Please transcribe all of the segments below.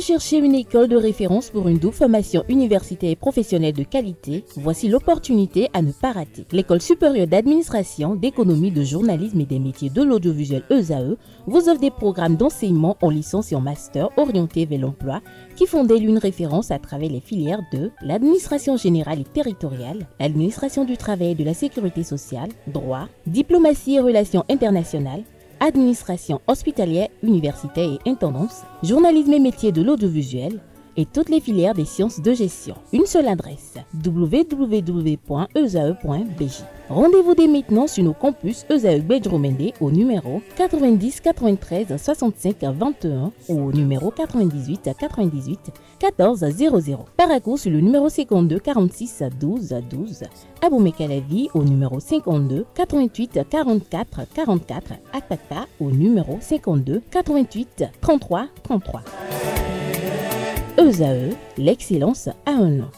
cherchez une école de référence pour une double formation universitaire et professionnelle de qualité? Voici l'opportunité à ne pas rater. L'École supérieure d'administration, d'économie, de journalisme et des métiers de l'audiovisuel ESAE vous offre des programmes d'enseignement en licence et en master orientés vers l'emploi qui font d'elle une référence à travers les filières de l'administration générale et territoriale, l'administration du travail et de la sécurité sociale, droit, diplomatie et relations internationales, administration hospitalière, universitaire et intendance, journalisme et métiers de l'audiovisuel et toutes les filières des sciences de gestion. Une seule adresse, www.esae.bj. Rendez-vous dès maintenant sur nos campus ESAE Bedjromende au numéro 90 93 65 21 ou au numéro 98 98 14 00. Paracourt sur le numéro 52 46 12 12. Aboumé-Calavi au numéro 52 88 44 44. Akpaka au numéro 52 88 33 33. ESAE, l'excellence a un nom.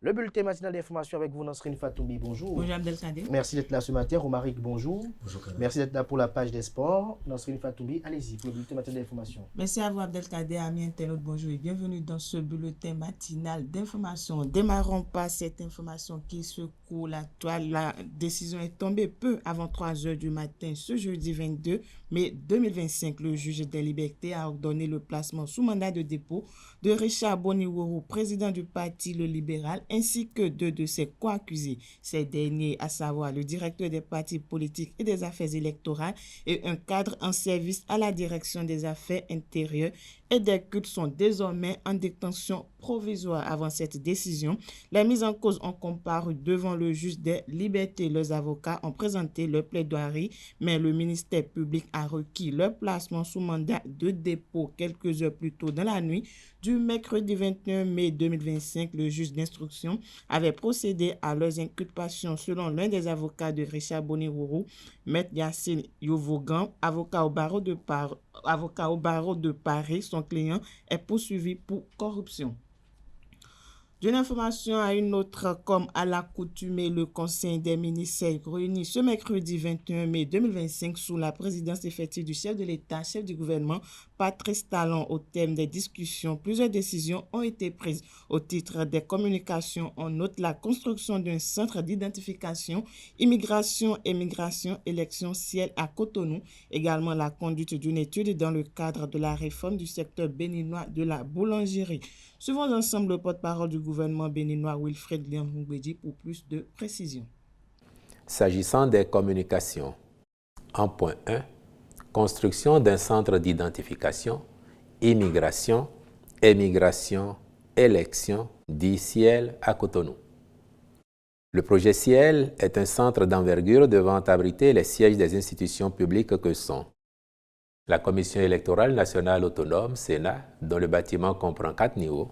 Le bulletin matinal d'information avec vous, Nasrine Fatoumbi, bonjour. Bonjour Abdelkader. Merci d'être là ce matin. Romaric, bonjour. Bonjour. Merci d'être là pour la page des sports. Nasrine Fatoumbi, allez-y pour le bulletin matinal d'information. Merci à vous Abdelkader, amis internautes, bonjour et bienvenue dans ce bulletin matinal d'information. Démarrons par cette information qui secoue la toile. La décision est tombée peu avant 3 heures du matin ce jeudi 22 mai 2025. Le juge des libertés a ordonné le placement sous mandat de dépôt de Richard Boniworo, président du parti Le Libéral, ainsi que 2 de ses co-accusés. Ces derniers, à savoir le directeur des partis politiques et des affaires électorales et un cadre en service à la direction des affaires intérieures et des cultes, sont désormais en détention provisoire. Avant cette décision, les mises en cause ont comparu devant le juge des libertés. Leurs avocats ont présenté leur plaidoirie, mais le ministère public a requis leur placement sous mandat de dépôt quelques heures plus tôt dans la nuit du mercredi 21 mai 2025. Le juge d'instruction avait procédé à leurs inculpations selon l'un des avocats de Richard Boniworo, Maître Yassine Yovogan, avocat au barreau de Paris. Son client est poursuivi pour corruption. D'une information à une autre, comme à l'accoutumée, le Conseil des ministres est réuni ce mercredi 21 mai 2025 sous la présidence effective du chef de l'État, chef du gouvernement, Patrice Talon. Au terme des discussions, plusieurs décisions ont été prises. Au titre des communications, on note la construction d'un centre d'identification, immigration et migration, élection ciel à Cotonou. Également la conduite d'une étude dans le cadre de la réforme du secteur béninois de la boulangerie. Suivons ensemble le porte-parole du gouvernement béninois Wilfred Liam-Mougbedi pour plus de précision. S'agissant des communications, en point 1, construction d'un centre d'identification, immigration, émigration, élection, dit Ciel à Cotonou. Le projet Ciel est un centre d'envergure devant abriter les sièges des institutions publiques que sont la Commission électorale nationale autonome, Sénat, dont le bâtiment comprend 4 niveaux,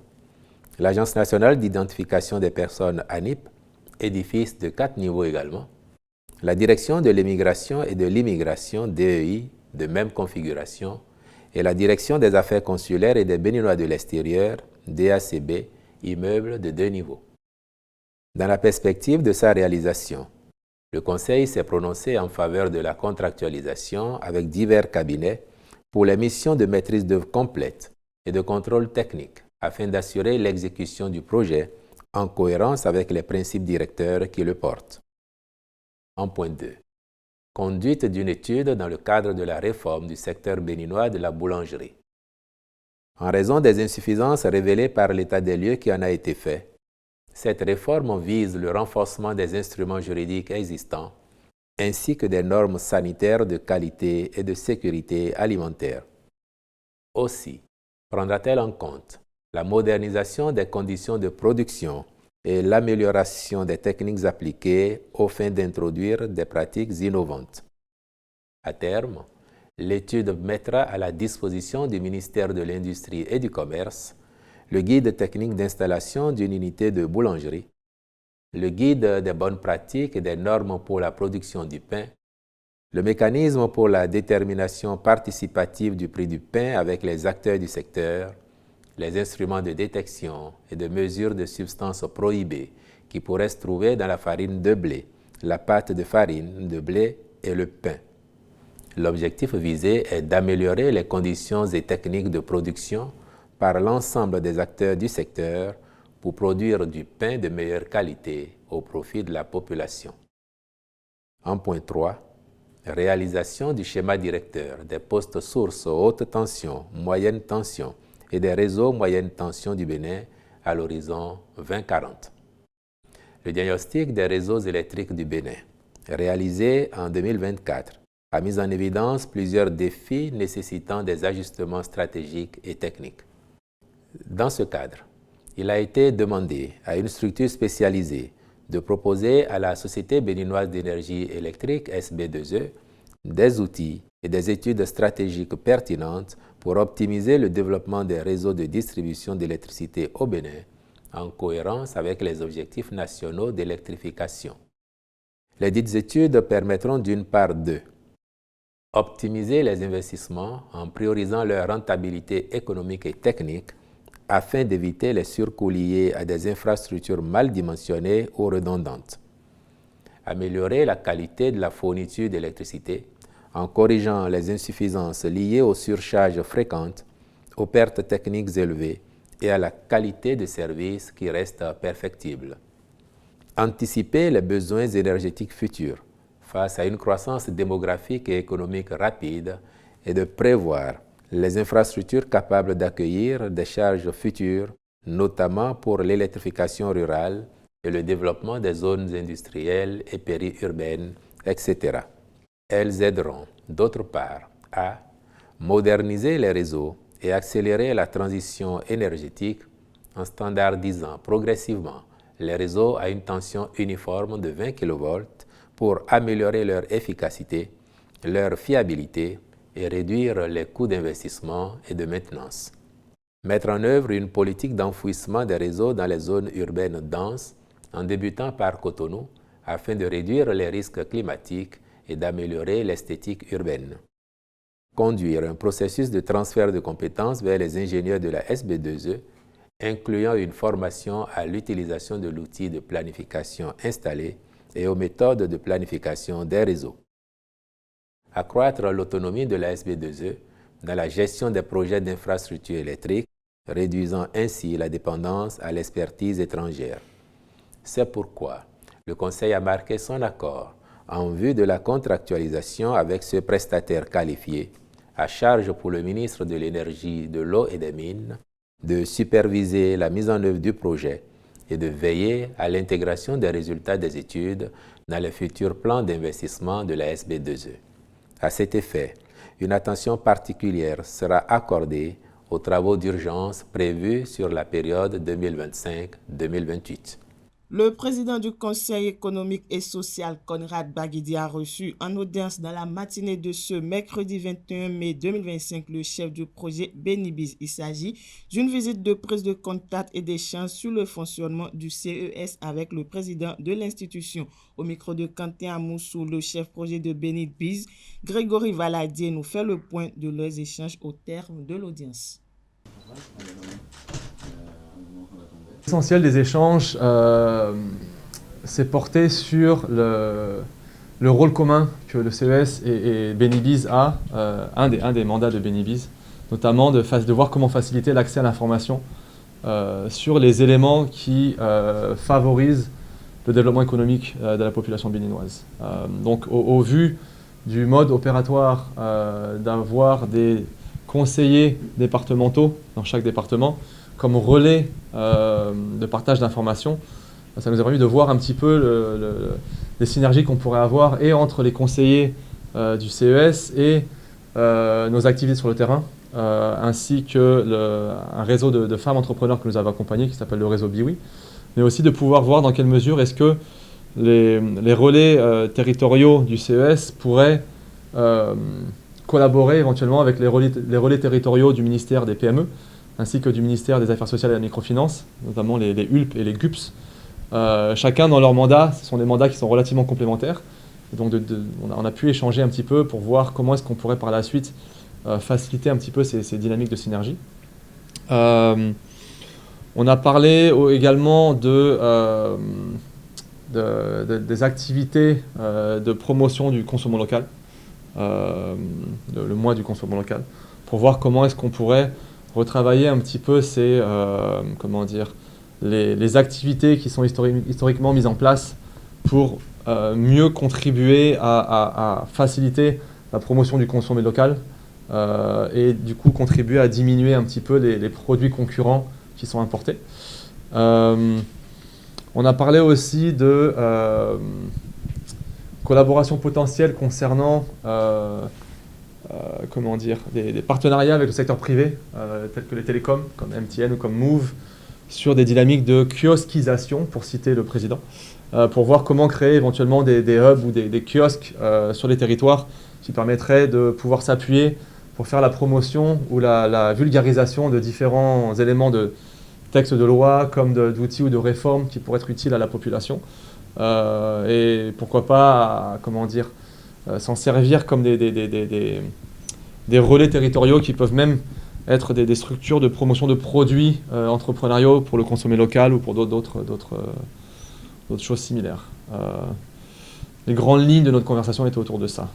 l'Agence nationale d'identification des personnes ANIP, édifice de 4 niveaux également, la Direction de l'immigration et de l'immigration, DEI, de même configuration, et la Direction des affaires consulaires et des Béninois de l'extérieur, DACB, immeuble de 2 niveaux. Dans la perspective de sa réalisation, le Conseil s'est prononcé en faveur de la contractualisation avec divers cabinets pour les missions de maîtrise d'œuvre complète et de contrôle technique afin d'assurer l'exécution du projet en cohérence avec les principes directeurs qui le portent. En point 2. Conduite d'une étude dans le cadre de la réforme du secteur béninois de la boulangerie. En raison des insuffisances révélées par l'état des lieux qui en a été fait, cette réforme vise le renforcement des instruments juridiques existants ainsi que des normes sanitaires de qualité et de sécurité alimentaire. Aussi, prendra-t-elle en compte la modernisation des conditions de production et l'amélioration des techniques appliquées aux fins d'introduire des pratiques innovantes. À terme, l'étude mettra à la disposition du ministère de l'Industrie et du Commerce le guide technique d'installation d'une unité de boulangerie, le guide des bonnes pratiques et des normes pour la production du pain, le mécanisme pour la détermination participative du prix du pain avec les acteurs du secteur, les instruments de détection et de mesure de substances prohibées qui pourraient se trouver dans la farine de blé, la pâte de farine de blé et le pain. L'objectif visé est d'améliorer les conditions et techniques de production par l'ensemble des acteurs du secteur pour produire du pain de meilleure qualité au profit de la population. En point 3, réalisation du schéma directeur des postes sources haute tension, moyenne tension et des réseaux moyenne tension du Bénin à l'horizon 2040. Le diagnostic des réseaux électriques du Bénin, réalisé en 2024, a mis en évidence plusieurs défis nécessitant des ajustements stratégiques et techniques. Dans ce cadre, il a été demandé à une structure spécialisée de proposer à la Société béninoise d'énergie électrique, SB2E, des outils et des études stratégiques pertinentes pour optimiser le développement des réseaux de distribution d'électricité au Bénin, en cohérence avec les objectifs nationaux d'électrification. Les dites études permettront d'une part de optimiser les investissements en priorisant leur rentabilité économique et technique afin d'éviter les surcoûts liés à des infrastructures mal dimensionnées ou redondantes. Améliorer la qualité de la fourniture d'électricité en corrigeant les insuffisances liées aux surcharges fréquentes, aux pertes techniques élevées et à la qualité de service qui reste perfectible. Anticiper les besoins énergétiques futurs face à une croissance démographique et économique rapide et de prévoir les infrastructures capables d'accueillir des charges futures, notamment pour l'électrification rurale et le développement des zones industrielles et périurbaines, etc. Elles aideront, d'autre part, à moderniser les réseaux et accélérer la transition énergétique en standardisant progressivement les réseaux à une tension uniforme de 20 kV pour améliorer leur efficacité, leur fiabilité et réduire les coûts d'investissement et de maintenance. Mettre en œuvre une politique d'enfouissement des réseaux dans les zones urbaines denses en débutant par Cotonou afin de réduire les risques climatiques et d'améliorer l'esthétique urbaine. Conduire un processus de transfert de compétences vers les ingénieurs de la SB2E, incluant une formation à l'utilisation de l'outil de planification installé et aux méthodes de planification des réseaux. Accroître l'autonomie de la SB2E dans la gestion des projets d'infrastructures électriques, réduisant ainsi la dépendance à l'expertise étrangère. C'est pourquoi le Conseil a marqué son accord en vue de la contractualisation avec ce prestataire qualifié, à charge pour le ministre de l'Énergie, de l'Eau et des Mines, de superviser la mise en œuvre du projet et de veiller à l'intégration des résultats des études dans les futurs plans d'investissement de la SB2E. À cet effet, une attention particulière sera accordée aux travaux d'urgence prévus sur la période 2025-2028. Le président du Conseil économique et social, Conrad Baguidi, a reçu en audience dans la matinée de ce mercredi 21 mai 2025 le chef du projet Benibiz. Il s'agit d'une visite de prise de contact et d'échange sur le fonctionnement du CES avec le président de l'institution. Au micro de Quentin Amoussou, le chef projet de Benibiz, Grégory Valadier, nous fait le point de leurs échanges au terme de l'audience. L'essentiel des échanges s'est porté sur le rôle commun que le CES et Benibiz a, un des mandats de Benibiz, notamment de voir comment faciliter l'accès à l'information sur les éléments qui favorisent le développement économique de la population béninoise. Donc au vu du mode opératoire d'avoir des conseillers départementaux dans chaque département, comme relais de partage d'informations, ça nous a permis de voir un petit peu les synergies qu'on pourrait avoir et entre les conseillers du CES et nos activités sur le terrain, ainsi qu'un réseau de femmes entrepreneurs que nous avons accompagnées qui s'appelle le réseau Biwi, mais aussi de pouvoir voir dans quelle mesure est-ce que les relais territoriaux du CES pourraient collaborer éventuellement avec les relais territoriaux du ministère des PME, ainsi que du ministère des Affaires sociales et de la microfinance, notamment les HULP et les GUPS. Chacun dans leur mandat, ce sont des mandats qui sont relativement complémentaires. Et donc on a pu échanger un petit peu pour voir comment est-ce qu'on pourrait par la suite faciliter un petit peu ces dynamiques de synergie. On a parlé également des activités de promotion du consommation local. le mois du consommation local, pour voir comment est-ce qu'on pourrait retravailler un petit peu les activités qui sont historiquement mises en place pour mieux contribuer à faciliter la promotion du consommé local et du coup contribuer à diminuer un petit peu les produits concurrents qui sont importés. On a parlé aussi de collaboration potentielle concernant des partenariats avec le secteur privé, tels que les télécoms, comme MTN ou comme Move, sur des dynamiques de kiosquisation, pour citer le président, pour voir comment créer éventuellement des hubs ou des kiosques sur les territoires qui permettraient de pouvoir s'appuyer pour faire la promotion ou la vulgarisation de différents éléments de textes de loi, comme d'outils ou de réformes qui pourraient être utiles à la population. Et pourquoi pas, s'en servir comme des relais territoriaux qui peuvent même être des structures de promotion de produits entrepreneuriaux pour le consommer local ou pour d'autres choses similaires. Les grandes lignes de notre conversation étaient autour de ça.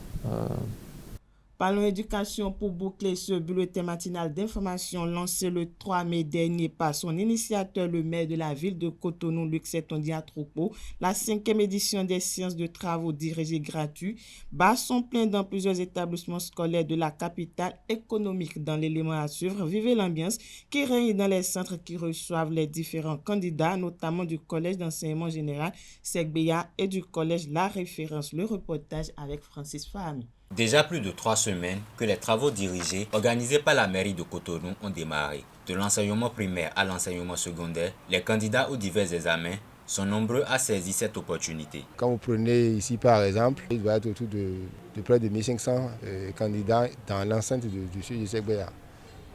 Parlons éducation pour boucler ce bulletin matinal d'information lancé le 3 mai dernier par son initiateur, le maire de la ville de Cotonou, Luc Setondia Diatropo. La 5e édition des séances de travaux dirigés gratuits bat son plein dans plusieurs établissements scolaires de la capitale économique. Dans l'élément à suivre, vivez l'ambiance qui règne dans les centres qui reçoivent les différents candidats, notamment du collège d'enseignement général Segbeya et du collège La Référence. Le reportage avec Francis Fahmi. Déjà plus de 3 semaines que les travaux dirigés organisés par la mairie de Cotonou ont démarré. De l'enseignement primaire à l'enseignement secondaire, les candidats aux divers examens sont nombreux à saisir cette opportunité. Quand vous prenez ici par exemple, il doit être autour de près de 1500 candidats dans l'enceinte du CEG Segbeya.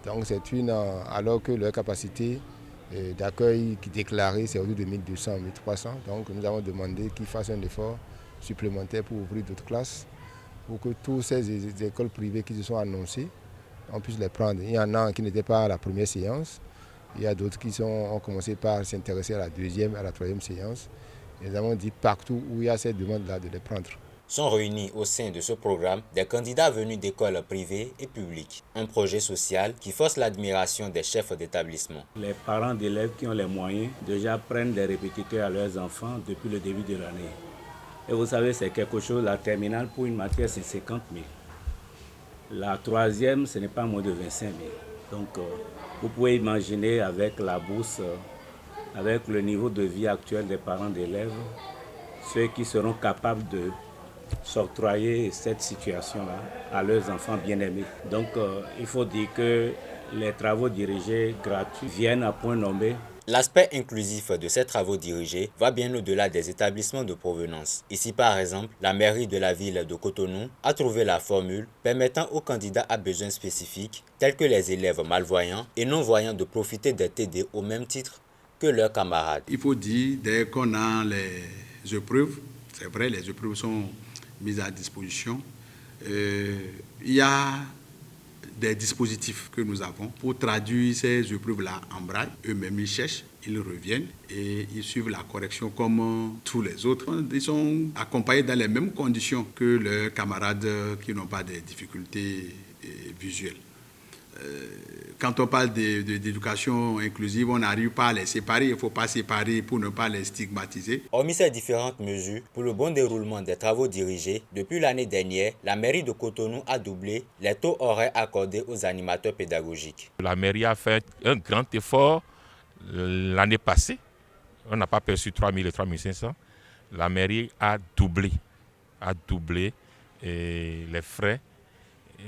Donc c'est alors que leur capacité d'accueil qui déclarée c'est autour de 1200, 1300. Donc nous avons demandé qu'ils fassent un effort supplémentaire pour ouvrir d'autres classes, pour que toutes ces écoles privées qui se sont annoncées, on puisse les prendre. Il y en a qui n'étaient pas à la première séance, il y a d'autres qui ont commencé par s'intéresser à la deuxième, à la troisième séance. Et nous avons dit partout où il y a cette demande-là de les prendre. Sont réunis au sein de ce programme des candidats venus d'écoles privées et publiques. Un projet social qui force l'admiration des chefs d'établissement. Les parents d'élèves qui ont les moyens déjà prennent des répétiteurs à leurs enfants depuis le début de l'année. Et vous savez, c'est quelque chose, la terminale pour une matière, c'est 50 000. La troisième, ce n'est pas moins de 25 000. Donc, vous pouvez imaginer avec la bourse, avec le niveau de vie actuel des parents d'élèves, ceux qui seront capables de s'octroyer cette situation-là à leurs enfants bien-aimés. Donc, il faut dire que les travaux dirigés gratuits viennent à point nommé. L'aspect inclusif de ces travaux dirigés va bien au-delà des établissements de provenance. Ici, par exemple, la mairie de la ville de Cotonou a trouvé la formule permettant aux candidats à besoins spécifiques, tels que les élèves malvoyants et non-voyants, de profiter des TD au même titre que leurs camarades. Il faut dire, dès qu'on a les épreuves, c'est vrai, les épreuves sont mises à disposition, il y a des dispositifs que nous avons pour traduire ces épreuves-là en braille. Eux-mêmes, ils cherchent, ils reviennent et ils suivent la correction comme tous les autres. Ils sont accompagnés dans les mêmes conditions que leurs camarades qui n'ont pas de difficultés visuelles. Quand on parle d'éducation inclusive, on n'arrive pas à les séparer. Il ne faut pas séparer pour ne pas les stigmatiser. Hormis ces différentes mesures, pour le bon déroulement des travaux dirigés, depuis l'année dernière, la mairie de Cotonou a doublé les taux horaires accordés aux animateurs pédagogiques. La mairie a fait un grand effort l'année passée. On n'a pas perçu 3 000 et 3 500. La mairie a doublé les frais,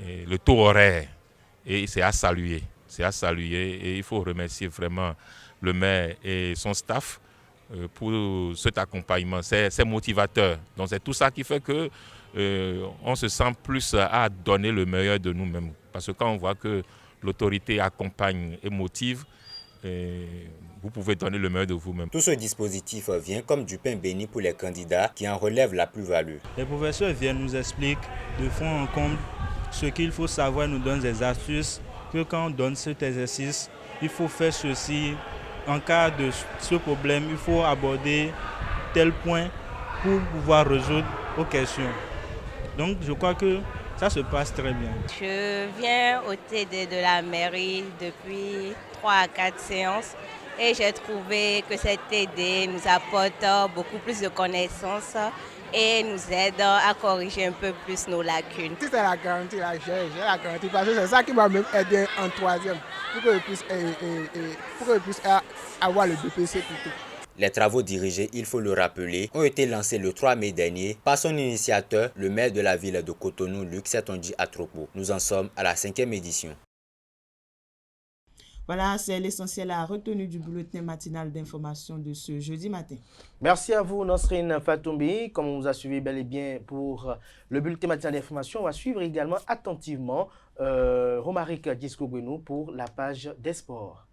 et le taux horaire. Et c'est à saluer. Et il faut remercier vraiment le maire et son staff pour cet accompagnement. C'est motivateur. Donc c'est tout ça qui fait que on se sent plus à donner le meilleur de nous-mêmes. Parce que quand on voit que l'autorité accompagne et motive, vous pouvez donner le meilleur de vous-même. Tout ce dispositif vient comme du pain béni pour les candidats qui en relèvent la plus-value. Les professeurs viennent nous expliquer de fond en comble ce qu'il faut savoir, nous donnent des astuces, que quand on donne cet exercice, il faut faire ceci. En cas de ce problème, il faut aborder tel point pour pouvoir résoudre aux questions. Donc je crois que ça se passe très bien. Je viens au TD de la mairie depuis 3 à 4 séances et j'ai trouvé que cette TD nous apporte beaucoup plus de connaissances et nous aide à corriger un peu plus nos lacunes. Si c'est la garantie, là, j'ai la garantie parce que c'est ça qui m'a même aidé en troisième pour que je puisse avoir le BPC plutôt. Les travaux dirigés, il faut le rappeler, ont été lancés le 3 mai dernier par son initiateur, le maire de la ville de Cotonou, Luc Setonji Atropo. Nous en sommes à la 5e édition. Voilà, c'est l'essentiel à retenue du bulletin matinal d'information de ce jeudi matin. Merci à vous, Nasrine Fatoumbi. Comme on vous a suivi bel et bien pour le bulletin matinal d'information, on va suivre également attentivement Romaric Disco Gwenou pour la page des sports.